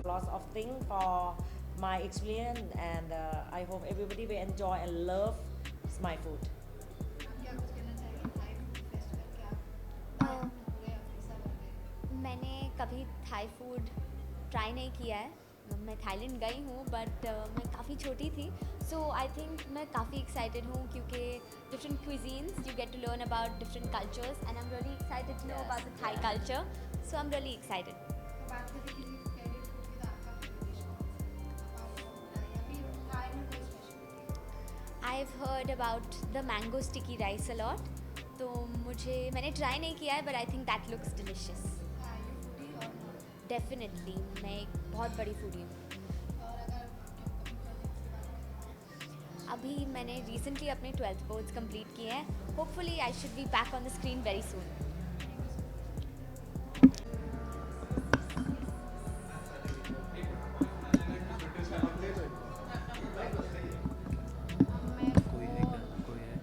lots of things for my experience, and I hope everybody will enjoy and love my food. क्या कुछ कहना चाहेंगे Thai food festival के आप अ, Thailand में हो गए या वीज़ा बन गए? मैंने कभी थाई फूड ट्राई नहीं किया है। मैं थाईलैंड गई हूँ बट मैं काफ़ी छोटी थी, सो आई थिंक मैं काफ़ी एक्साइटेड हूँ क्योंकि different cuisines you get to learn about different cultures and I am really excited to know about the Thai culture, so I am really excited. तो बात करें कि फेवरेट फूड विद आपका favourite dish कौन सा है अबाउट या फिर थाई में कोई speciality? I have heard about the mango sticky rice a lot, तो मैंने ट्राई नहीं किया है but I think that looks delicious. Thai foodie और नॉन डेफिनेटली मैं एक बहुत बड़ी फूडी हूँ। और अगर अपने प्रोजेक्ट्स की बात करें अभी मैंने रिसेंटली अपने 12th बोर्ड्स कंप्लीट किए हैं। Hopefully I should be back on the screen very soon. मैं कोई है क्या? कोई है?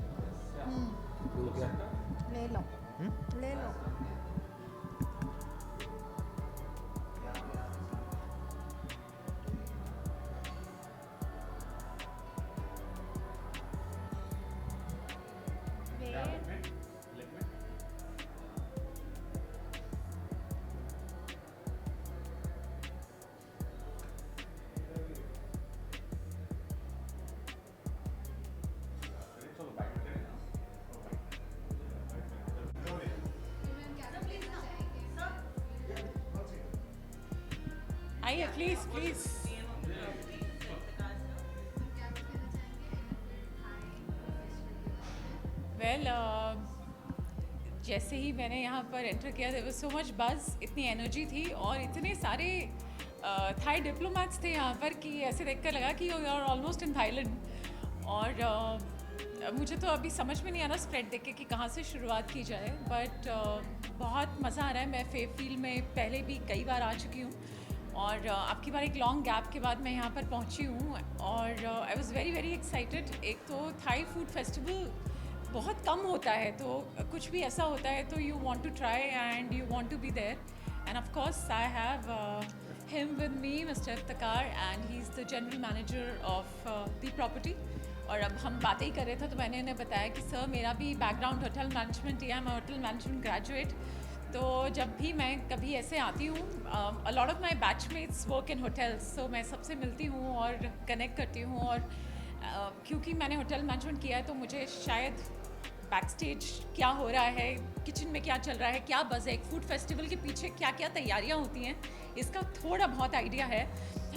दो क्या? ले लो हम्म? ले लो वेट आइए प्लीज़ प्लीज़। वेल जैसे ही मैंने यहाँ पर एंटर किया there was so much buzz, इतनी एनर्जी थी और इतने सारे थाई डिप्लोमैट्स थे यहाँ पर कि ऐसे देखकर लगा कि you are almost in Thailand. और मुझे तो अभी समझ में नहीं आ रहा स्प्रेड देख के कि कहाँ से शुरुआत की जाए, बट बहुत मज़ा आ रहा है। मैं फेव फील्ड में पहले भी कई बार आ चुकी हूँ और आपकी बार एक लॉन्ग गैप के बाद मैं यहाँ पर पहुँची हूँ और I was very very excited. एक तो थाई फूड फेस्टिवल बहुत कम होता है, तो कुछ भी ऐसा होता है तो you want to try and you want to be there, and of course I have him with me, mister Iftikhar, and he is the general manager of the property. और अब हम बातें ही कर रहे थे तो मैंने इन्हें बताया कि सर मेरा भी बैकग्राउंड होटल मैनेजमेंट ही है, मैं होटल मैनेजमेंट ग्रेजुएट। तो जब भी मैं कभी ऐसे आती हूँ, a lot of my batchmates work in hotels, so मैं सबसे मिलती हूँ और कनेक्ट करती हूँ। और क्योंकि मैंने होटल मैनेजमेंट किया है तो मुझे शायद बैक स्टेज क्या हो रहा है, किचन में क्या चल रहा है, क्या बज़ है, एक फूड फेस्टिवल के पीछे क्या क्या तैयारियाँ होती हैं, इसका थोड़ा बहुत आइडिया है।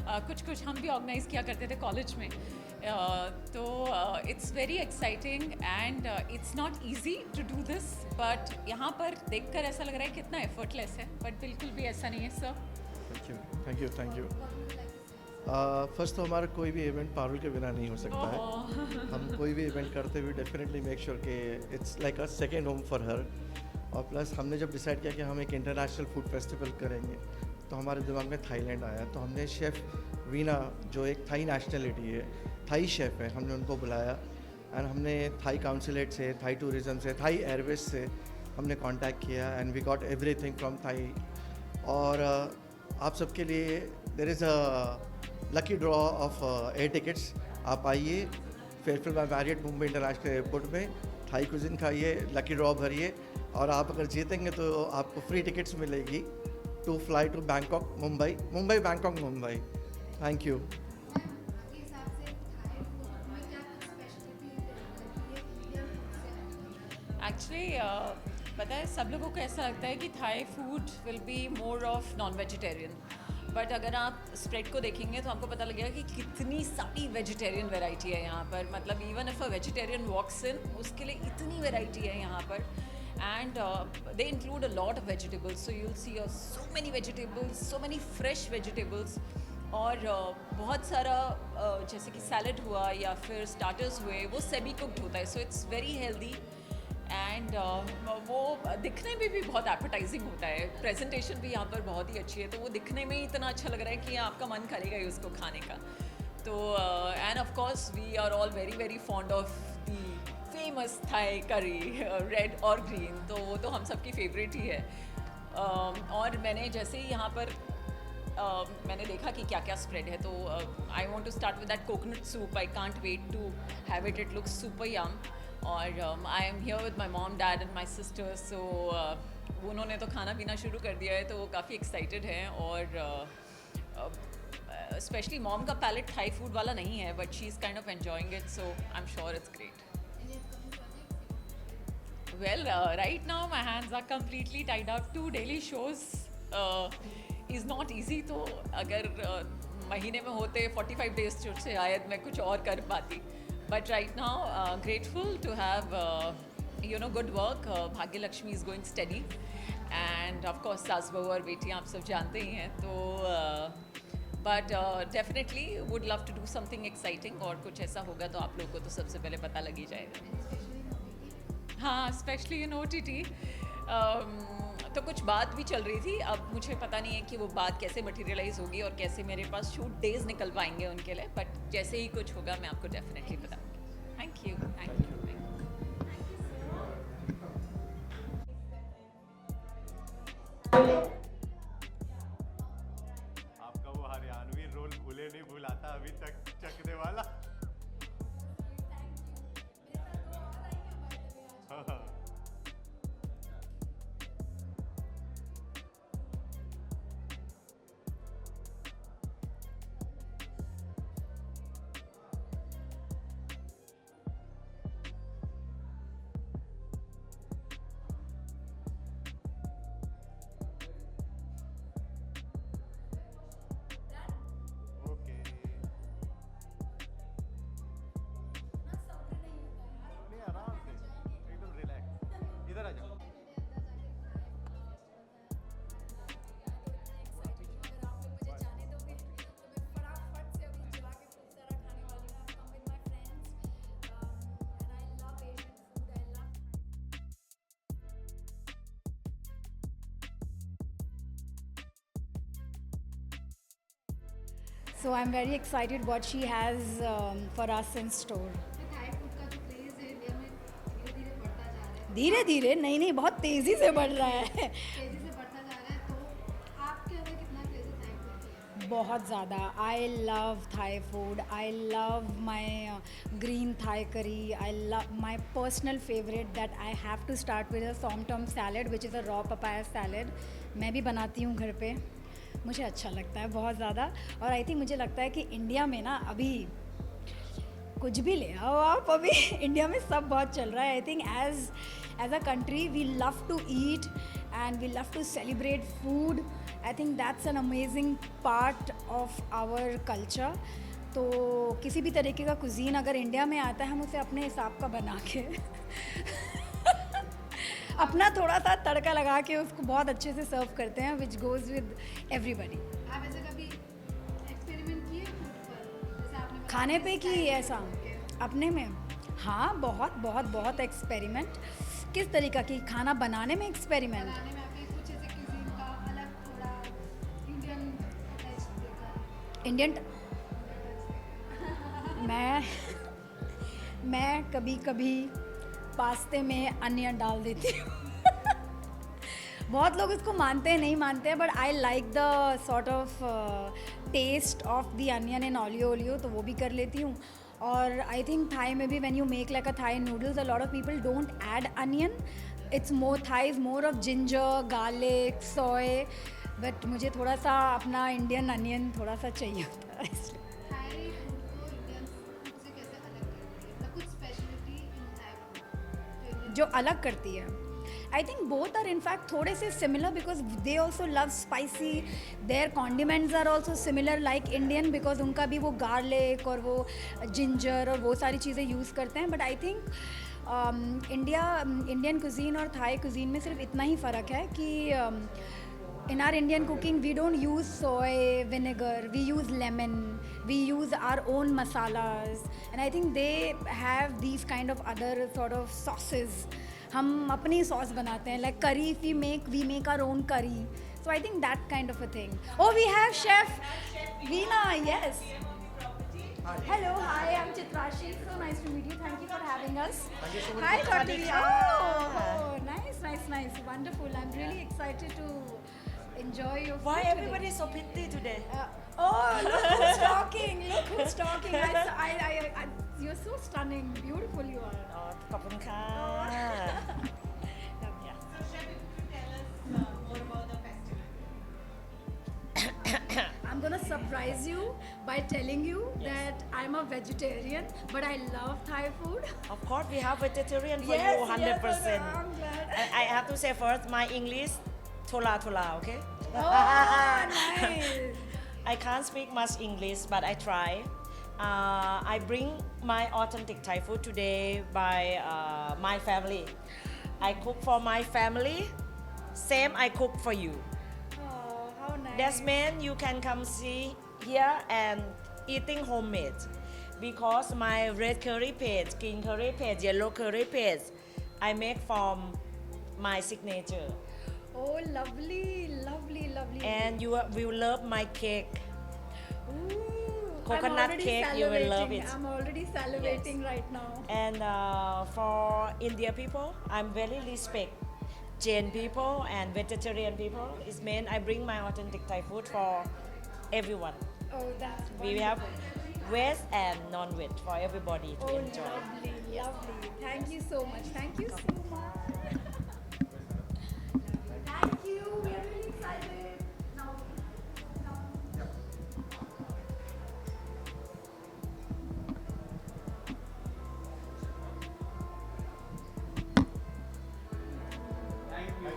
कुछ कुछ हम भी ऑर्गेनाइज़ किया करते थे कॉलेज में। तो it's very exciting and it's not easy to do this, but यहाँ पर देखकर ऐसा लग रहा है कितना एफर्टलेस है, बट बिल्कुल भी ऐसा नहीं है sir. Thank you thank you thank you. First तो हमारा कोई भी इवेंट पारुल के बिना नहीं हो सकता है। हम कोई भी इवेंट करते हुए डेफिनेटली मेक श्योर कि it's like a second home for her. और प्लस हमने जब डिसाइड किया कि हम एक इंटरनेशनल फूड फेस्टिवल करेंगे तो हमारे दिमाग में थाईलैंड आया। तो हमने शेफ़ वीना, जो एक थाई नेशनलिटी है, थाई शेफ़ है, हमने उनको बुलाया एंड हमने थाई काउंसिलेट से, थाई टूरिज़्म से, थाई एयरवेज से हमने कांटेक्ट किया and we got everything from Thai. और आप सबके लिए there is a lucky draw of air tickets. आप आइए Fairfield by Marriott Mumbai international airport में, थाई कुजिन खाइए, लकी ड्रॉ भरिए और आप अगर जीतेंगे तो आपको फ्री टिकट्स मिलेगी to fly to Bangkok Mumbai, Mumbai Bangkok Mumbai. Thank you. आपके हिसाब से थाई फूड में क्या कुछ स्पेशलिटी लगती है इंडियन फूड से? एक्चुअली पता है सब लोगों को ऐसा लगता है कि Thai food will be more of non vegetarian, but अगर आप स्प्रेड को देखेंगे तो आपको पता लगेगा कि कितनी सारी वेजिटेरियन वैरायटी है यहाँ पर। मतलब इवन इफ अ वेजिटेरियन वॉक्स इन, उसके लिए इतनी वैरायटी है यहाँ पर, and they include a lot of vegetables, so you'll see so many vegetables, so many fresh vegetables. और बहुत सारा जैसे कि सैलड हुआ या फिर स्टार्टर्स हुए, वो सेमी कुक्ड होता है, so it's very healthy and वो दिखने में भी बहुत एपेटाइजिंग होता है। प्रेजेंटेशन भी यहाँ पर बहुत ही अच्छी है, तो वो दिखने में ही इतना अच्छा लग रहा है कि आपका मन करेगा ही उसको खाने का। तो and of course we are all very very fond of the famous Thai curry, red और ग्रीन, तो वो तो हम सबकी फेवरेट ही है। और मैंने जैसे ही यहाँ पर मैंने देखा कि क्या क्या स्प्रेड है, तो I want to start with that coconut soup. I can't wait to have it. It looks super yum. और I am here with my mom, dad and my sisters. So उन्होंने तो खाना पीना शुरू कर दिया है, तो वो काफ़ी एक्साइटेड हैं. और स्पेशली मॉम का पैलेट थाई फूड वाला नहीं है, but she is kind of enjoying it, so I am sure it's great. Well, right now my hands are completely tied up. 2 daily shows is not easy. तो अगर महीने में होते 45 days जो शायद मैं कुछ और कर पाती. But right now, grateful to have good work. Bhagya Lakshmi is going steady, and of course सास बहू और बेटी आप सब जानते ही हैं. तो but definitely would love to do something exciting. और कुछ ऐसा होगा तो आप लोगों को तो सबसे पहले पता लग ही जाएगा. हाँ, स्पेशली इन OTT. तो कुछ बात भी चल रही थी. अब मुझे पता नहीं है कि वो बात कैसे मटेरियलाइज होगी और कैसे मेरे पास शूट डेज निकल पाएंगे उनके लिए. बट जैसे ही कुछ होगा मैं आपको डेफिनेटली बताऊंगी. Thank you. आपका वो हरियाणवी रोल भूले नहीं भुलाता अभी तक चकने वाला. हाँ. ओके. नहीं, आराम से एकदम रिलैक्स. इधर आ जाओ. So I'm very excited what she has for us in store. Thai food का जो क्रेज है इंडिया में धीरे-धीरे बढ़ता जा रहा है. धीरे धीरे नहीं बहुत तेज़ी से बढ़ रहा है. तेजी से बढ़ता जा रहा है. तो आपके अंदर कितना क्रेज है थाई फूड के लिए? बहुत ज़्यादा. I love Thai food. I love my green Thai curry. I love my personal favourite that I have to start with a som tam salad which is a raw papaya salad. मैं भी बनाती हूँ घर पे. मुझे अच्छा लगता है बहुत ज़्यादा. और आई थिंक मुझे लगता है कि इंडिया में ना अभी कुछ भी ले आओ आप, अभी इंडिया में सब बहुत चल रहा है. I think as a country we love to eat and we love to celebrate food. I think that's an amazing part of our culture. तो किसी भी तरीके का कुजीन अगर इंडिया में आता है हम उसे अपने हिसाब का बना के अपना थोड़ा सा तड़का लगा के उसको बहुत अच्छे से सर्व करते हैं विच गोज़ विद एवरीबडी. आप ऐसे कभी एक्सपेरिमेंट किए फूड पर? जैसे आपने बताया खाने पे कि कि style ऐसा के. अपने में. हाँ, बहुत बहुत बहुत एक्सपेरिमेंट. किस तरीका की? खाना बनाने में एक्सपेरिमेंट. बनाने में आपके कुछ ऐसे cuisine का अलग थोड़ा इंडियन टच देखा है? इंडियन मैं कभी कभी पास्ते में अनियन डाल देती हूँ. बहुत लोग उसको मानते हैं नहीं मानते हैं, but I like the sort of taste of the onion in olio तो वो भी कर लेती हूँ. और आई थिंक थाई में भी when you make like a Thai noodles a lot of people don't add onion. It's more Thai is more of ginger garlic soy. But मुझे थोड़ा सा अपना इंडियन अनियन थोड़ा सा चाहिए होता है इसलिए. थाई फूड को इंडियन फूड से कैसे अलग करती है? मतलब कुछ स्पेशलिटी इन थाई फूड जो अलग करती है. I think both are in fact थोड़े से similar because they also love spicy. Their condiments are also similar like Indian because उनका भी वो गार्लिक और वो जिंजर और वो सारी चीज़ें यूज़ करते हैं. But I think Indian cuisine और थाई कुजीन में सिर्फ इतना ही फ़र्क है कि in our Indian cooking we don't use soy vinegar, we use lemon, we use our own masalas, and I think they have these kind of other sort of sauces. हम अपनी sauce बनाते हैं like curry. If we make our own curry, so I think that kind of a thing. Oh, we have chef Veena. Yes. Hello, hi, I'm Chitrashi. So nice to meet you. Thank you for having us. Thank you so much. Hi, Dr. Veena. Oh, nice. Wonderful. I'm really excited to enjoy your Why food everybody today. so pretty today? Oh, look who's talking! Look who's talking! You're so stunning, beautiful you are. อ๋อขอบคุณค่ะ Yeah. So Chef, if you could tell us more about the festival. I'm gonna surprise you by telling you that I'm a vegetarian, but I love Thai food. Of course, we have vegetarian for Yes, you, yes, 100%. I'm glad. I have to say first, my English, tola tola, okay? Oh, nice. I can't speak much English, but I try. I bring my authentic Thai food today by my family. I cook for my family. Same, I cook for you. Oh, how nice. That's mean you can come see here and eating homemade. Because my red curry paste, green curry paste, yellow curry paste, I make from my signature. Oh, lovely, lovely, lovely. And you will love my cake. Ooh, Coconut I'm already cake, you will love salivating. it. I'm already salivating right now. And for India people, I'm very respect Jain people and vegetarian people. It's mean I bring my authentic Thai food for everyone. Oh, that's We wonderful. have veg and non-veg for everybody to Oh, enjoy. lovely, lovely. Thank you so much. Thank you so much. Thank you. We are really excited. Now, thank you.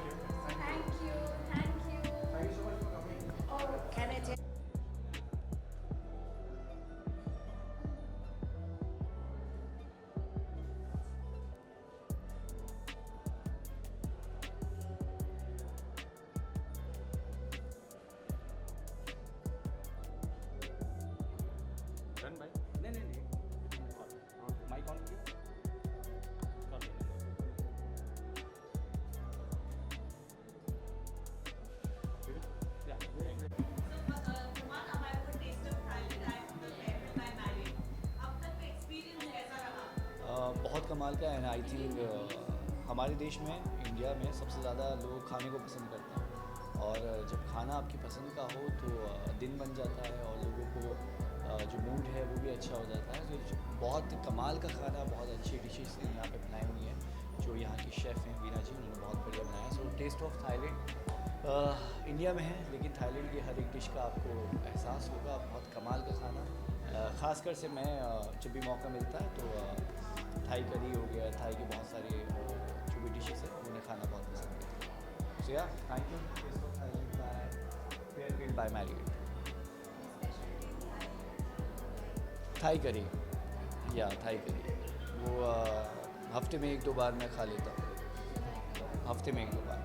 Thank you. Thank you so much for coming. Oh, Can I take? Done भाई नहीं नहीं नहीं mic on क्यों बहुत कमाल का है I think हमारे देश में इंडिया में सबसे ज़्यादा लोग खाने को पसंद करते हैं और जब खाना आपकी पसंद का हो तो दिन बन जाता है और लोगों को जो मूड है वो भी अच्छा हो जाता है तो बहुत कमाल का खाना बहुत अच्छी डिशेस यहाँ पे बनाई हुई हैं जो यहाँ की शेफ़ हैं वीना जी उन्होंने बहुत बढ़िया बनाया सो टेस्ट ऑफ थाईलैंड इंडिया में है लेकिन थाईलैंड की हर एक डिश का आपको एहसास होगा बहुत कमाल का खाना ख़ासकर से मैं जब भी मौका मिलता है तो थाई करी हो गया थाई के बहुत सारे जो भी डिशेस है उन्हें खाना बहुत पसंद है so yeah thank you taste of Thailand by Fairfield by Marriott Thai curry या थाई करी वो हफ्ते में 1-2 बार मैं खा लेता हूँ हफ्ते में 1-2 बार